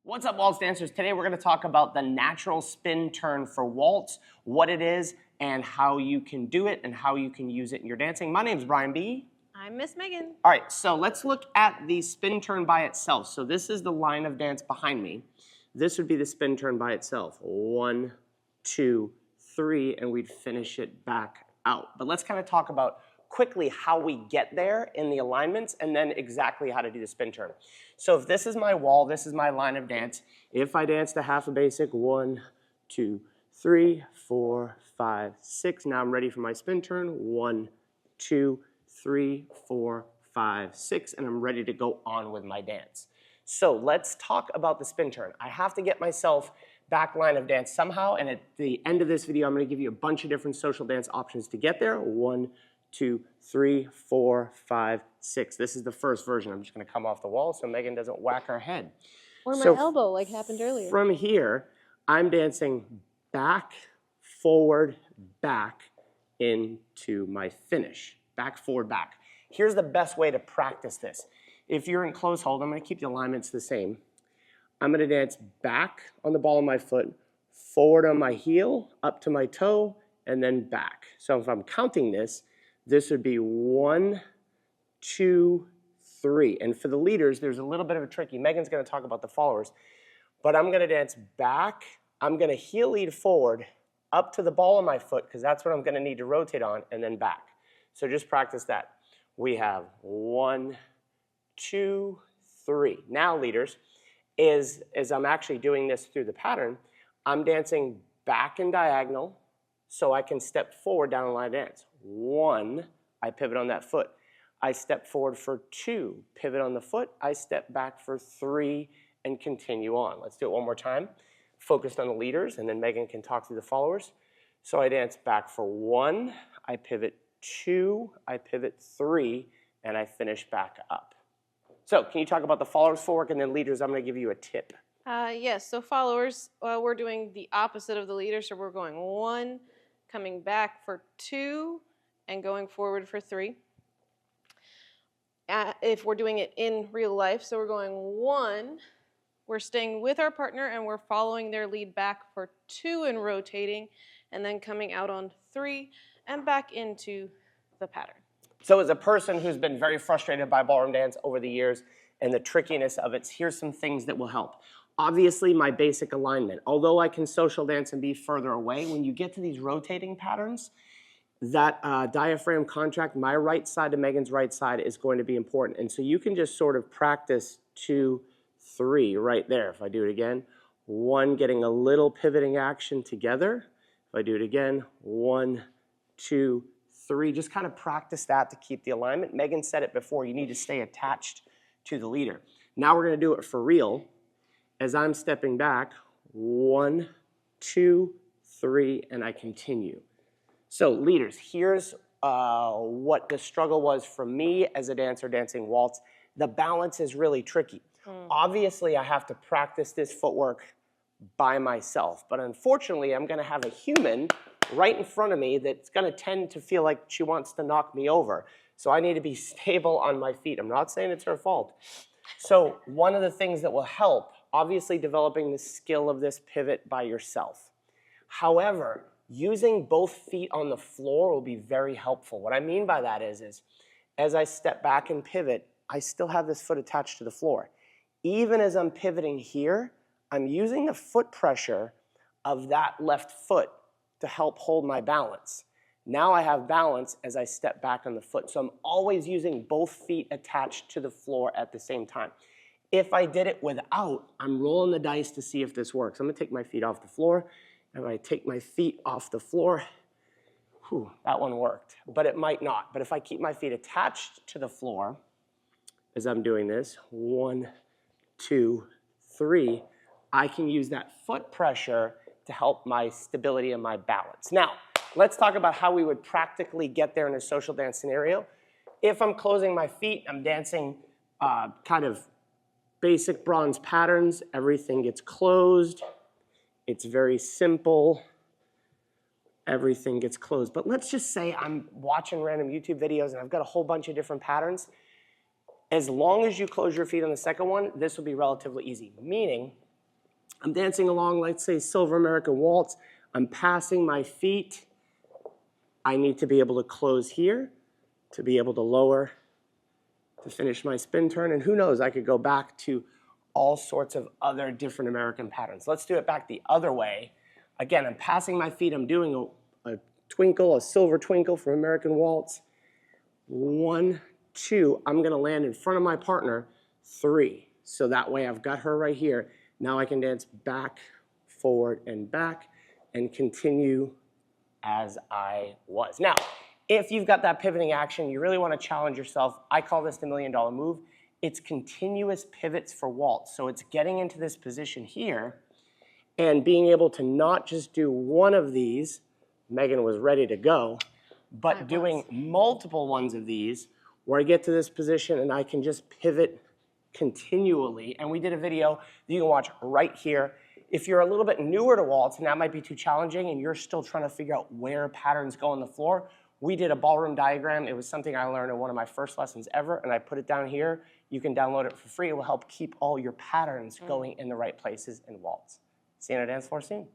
What's up, Waltz dancers? Today we're going to talk about the natural spin turn for Waltz, what it is, and how you can do it, and how you can use it in your dancing. My name is Brian B. I'm Miss Megan. All right, so let's look at the spin turn by itself. So this is the line of dance behind me. This would be the spin turn by itself. 1, 2, 3, and we'd finish it back out. But let's kind of talk about quickly how we get there in the alignments and then exactly how to do the spin turn. So if this is my wall, this is my line of dance. If I danced a half a basic, 1, 2, 3, 4, 5, 6. Now I'm ready for my spin turn. 1, 2, 3, 4, 5, 6, and I'm ready to go on with my dance. So let's talk about the spin turn. I have to get myself back line of dance somehow, and at the end of this video, I'm going to give you a bunch of different social dance options to get there. 1, 2, 3, 4, 5, 6. This is the first version. I'm just going to come off the wall so Megan doesn't whack her head. Or my elbow, like happened earlier. From here, I'm dancing back, forward, back into my finish. Back, forward, back. Here's the best way to practice this. If you're in close hold, I'm going to keep the alignments the same. I'm going to dance back on the ball of my foot, forward on my heel, up to my toe, and then back. So if I'm counting this, this would be 1, 2, 3. And for the leaders, there's a little bit of a tricky. Megan's going to talk about the followers. But I'm going to dance back. I'm going to heel lead forward, up to the ball of my foot, because that's what I'm going to need to rotate on, and then back. So just practice that. We have 1, 2, 3. Now, leaders, as I'm actually doing this through the pattern, I'm dancing back and diagonal so I can step forward down the line of dance. 1, I pivot on that foot. I step forward for 2, pivot on the foot. I step back for 3 and continue on. Let's do it one more time. Focused on the leaders, and then Megan can talk through the followers. So I dance back for 1, I pivot 2, I pivot 3, and I finish back up. So can you talk about the followers footwork, and then leaders, I'm going to give you a tip. Yes, so followers, we're doing the opposite of the leader, so we're going 1, coming back for 2, and going forward for 3. If we're doing it in real life, so we're going 1, we're staying with our partner, and we're following their lead back for 2 and rotating, and then coming out on 3 and back into the pattern. So as a person who's been very frustrated by ballroom dance over the years and the trickiness of it, here's some things that will help. Obviously, my basic alignment. Although I can social dance and be further away, when you get to these rotating patterns, that diaphragm contract, my right side to Megan's right side, is going to be important. And so you can just sort of practice 2, 3 right there. If I do it again, 1, getting a little pivoting action together. If I do it again, 1, 2, 3. Just kind of practice that to keep the alignment. Megan said it before, you need to stay attached to the leader. Now we're going to do it for real. As I'm stepping back, 1, 2, 3, and I continue. So leaders, here's what the struggle was for me as a dancer dancing waltz. The balance is really tricky. Obviously, I have to practice this footwork by myself, but unfortunately, I'm going to have a human right in front of me that's going to tend to feel like she wants to knock me over. So I need to be stable on my feet. I'm not saying it's her fault. So one of the things that will help, obviously developing the skill of this pivot by yourself. However, using both feet on the floor will be very helpful. What I mean by that is as I step back and pivot, I still have this foot attached to the floor. Even as I'm pivoting here, I'm using the foot pressure of that left foot to help hold my balance. Now I have balance as I step back on the foot. So I'm always using both feet attached to the floor at the same time. If I did it without, I'm rolling the dice to see if this works. I'm going to take my feet off the floor. And when I take my feet off the floor, that one worked. But it might not. But if I keep my feet attached to the floor as I'm doing this, 1, 2, 3, I can use that foot pressure to help my stability and my balance. Now, let's talk about how we would practically get there in a social dance scenario. If I'm closing my feet, I'm dancing kind of basic bronze patterns. Everything gets closed. It's very simple. Everything gets closed. But let's just say I'm watching random YouTube videos and I've got a whole bunch of different patterns. As long as you close your feet on the second one, this will be relatively easy. Meaning, I'm dancing along, let's say, Silver American Waltz. I'm passing my feet. I need to be able to close here, to be able to lower, to finish my spin turn. And who knows, I could go back to all sorts of other different American patterns. Let's do it back the other way. Again, I'm passing my feet. I'm doing a twinkle, a silver twinkle from American Waltz. 1, 2. I'm going to land in front of my partner. 3. So that way I've got her right here. Now I can dance back, forward, and back, and continue as I was. Now, if you've got that pivoting action, you really want to challenge yourself. I call this the $1 million move. It's continuous pivots for waltz. So it's getting into this position here and being able to not just do one of these, Megan was ready to go, but doing multiple ones of these where I get to this position and I can just pivot continually. And we did a video that you can watch right here. If you're a little bit newer to waltz and that might be too challenging and you're still trying to figure out where patterns go on the floor, we did a ballroom diagram. It was something I learned in one of my first lessons ever, and I put it down here. You can download it for free. It will help keep all your patterns going in the right places in waltz. See you on a dance floor soon.